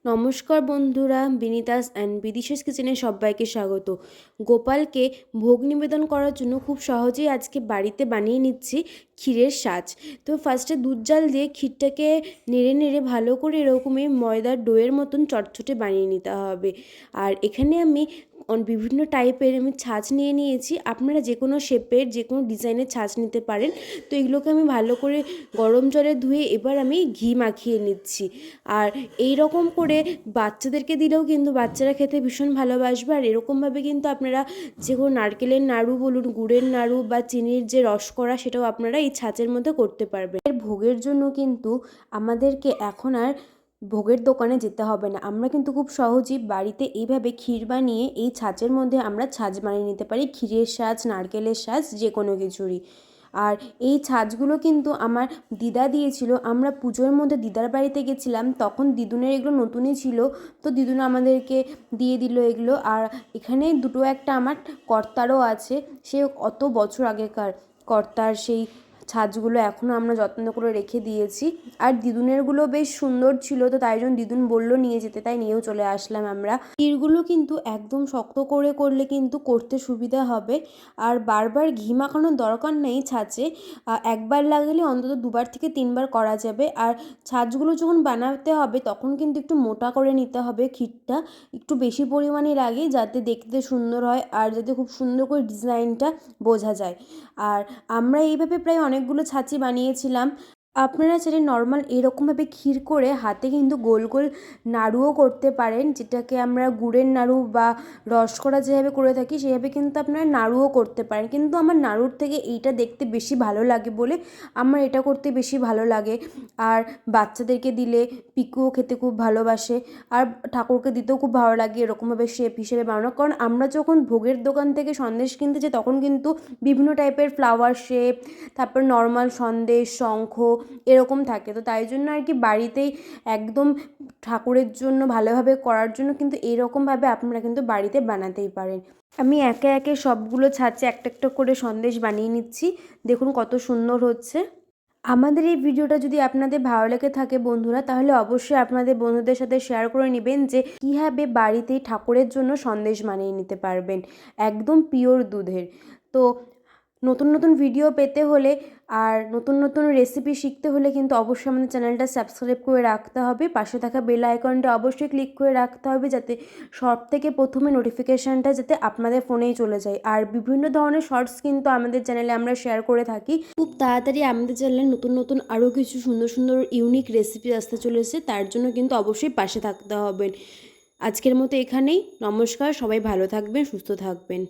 নমস্কার বন্ধুরা, বিনিতাস অ্যান্ড বিদিশাস কিচেনে সবাইকে স্বাগত। গোপালকে ভোগ নিবেদন করার জন্য খুব সহজেই আজকে বাড়িতে বানিয়ে নিচ্ছি ক্ষীরের সাজ। তো ফার্স্টে দুধ জাল দিয়ে ক্ষীরটাকে নেড়ে নেড়ে ভালো করে এরকমই ময়দার ডোয়ের মতন চটচটে বানিয়ে নিতে হবে। আর এখানে আমি বিভিন্ন টাইপের ছাঁচ নিয়ে নিয়েছি। আপনারা যে কোনো শেপের যে কোনো ডিজাইনের ছাঁচ নিতে পারেন। তো এগুলোকে আমি ভালো করে গরম জলে ধুয়ে এবার আমি ঘি মাখিয়ে নিচ্ছি। আর এই রকম করে বাচ্চাদেরকে দিলেও কিন্তু বাচ্চারা খেতে ভীষণ ভালোবাসবে। আর এরকমভাবে কিন্তু আপনারা যে কোনো নারকেলের নাড়ু বলুন, গুড়ের নাড়ু বা চিনির যে রস করা, সেটাও আপনারা এই ছাঁচের মধ্যে করতে পারবেন। এর ভোগের জন্য কিন্তু আমাদেরকে এখন আর ভোগের দোকানে যেতে হবে না। আমরা কিন্তু খুব সহজেই বাড়িতে এইভাবে ক্ষীর বানিয়ে এই ছাঁচের মধ্যে আমরা ছাঁচ বানিয়ে নিতে পারি, ক্ষীরের সাজ, নারকেলের সাজ, যে কোনো কিছুরই। আর এই ছাঁচগুলো কিন্তু আমার দিদা দিয়েছিল। আমরা পুজোর মধ্যে দিদার বাড়িতে গেছিলাম, তখন দিদুনের এগুলো নতুনই ছিল, তো দিদুন আমাদেরকে দিয়ে দিল এগুলো। আর এখানে দুটো একটা আমার কর্তারও আছে, সে অত বছর আগেকার কর্তার সেই ছাঁচগুলো এখনও আমরা যত্ন করে রেখে দিয়েছি। আর দিদুনেরগুলো বেশ সুন্দর ছিল, তো তাই জন্য দিদুন বললো নিয়ে যেতে, তাই নিয়েও চলে আসলাম আমরা। ক্ষীরগুলো কিন্তু একদম শক্ত করে করলে কিন্তু করতে সুবিধা হবে। আর বারবার ঘি মাখানোর দরকার নেই ছাঁচে, একবার লাগালে অন্তত দুবার থেকে তিনবার করা যাবে। আর ছাঁচগুলো যখন বানাতে হবে তখন কিন্তু একটু মোটা করে নিতে হবে ক্ষীরটা, একটু বেশি পরিমাণে লাগে যাতে দেখতে সুন্দর হয় আর যাতে খুব সুন্দর করে ডিজাইনটা বোঝা যায়। আর আমরা এইভাবে প্রায় অনেকগুলো ছাঁচি বানিয়েছিলাম। আপনারা চাইলে নর্মাল এরকমভাবে ক্ষীর করে হাতে কিন্তু গোল গোল নাড়ুও করতে পারেন, যেটাকে আমরা গুড়ের নাড়ু বা রসকরা যেভাবে করে থাকি সেভাবে কিন্তু আপনারা নাড়ুও করতে পারেন। কিন্তু আমার নাড়ুর থেকে এইটা দেখতে বেশি ভালো লাগে বলে আমার এটা করতে বেশি ভালো লাগে। আর বাচ্চাদেরকে দিলে পিকুও খেতে খুব ভালোবাসে, আর ঠাকুরকে দিতেও খুব ভালো লাগে এরকমভাবে শেপ হিসেবে বানানো। কারণ আমরা যখন ভোগের দোকান থেকে সন্দেশ কিনতে যাই তখন কিন্তু বিভিন্ন টাইপের ফ্লাওয়ার শেপ, তারপর নর্মাল সন্দেশ, শঙ্খ এরকম থাকে। তো তাই জন্য আর কি বাড়িতেই একদম ঠাকুরের জন্য ভালোভাবে করার জন্য কিন্তু এইরকমভাবে আপনারা কিন্তু বাড়িতে বানাতেই পারেন। আমি একে একে সবগুলো ছাঁচে একটা একটা করে সন্দেশ বানিয়ে নিচ্ছি। দেখুন কত সুন্দর হচ্ছে। আমাদের এই ভিডিওটা যদি আপনাদের ভালো লেগে থাকে বন্ধুরা, তাহলে অবশ্যই আপনাদের বন্ধুদের সাথে শেয়ার করে নেবেন যে কীভাবে বাড়িতেই ঠাকুরের জন্য সন্দেশ বানিয়ে নিতে পারবেন একদম পিওর দুধের। তো নতুন নতুন ভিডিও পেতে হলে আর নতুন নতুন রেসিপি শিখতে হলে কিন্তু অবশ্যই আমাদের চ্যানেলটা সাবস্ক্রাইব করে রাখতে হবে। পাশে থাকা বেল আইকনটা অবশ্যই ক্লিক করে রাখতে হবে, যাতে সব থেকে প্রথমে নোটিফিকেশানটা যাতে আপনাদের ফোনেই চলে যায়। আর বিভিন্ন ধরনের শর্টস কিন্তু আমাদের চ্যানেলে আমরা শেয়ার করে থাকি। খুব তাড়াতাড়ি আমাদের চ্যানেলে নতুন নতুন আরও কিছু সুন্দর সুন্দর ইউনিক রেসিপি আসতে চলেছে, তার জন্য কিন্তু অবশ্যই পাশে থাকতে হবেন। আজকের মতো এখানেই। নমস্কার, সবাই ভালো থাকবেন, সুস্থ থাকবেন।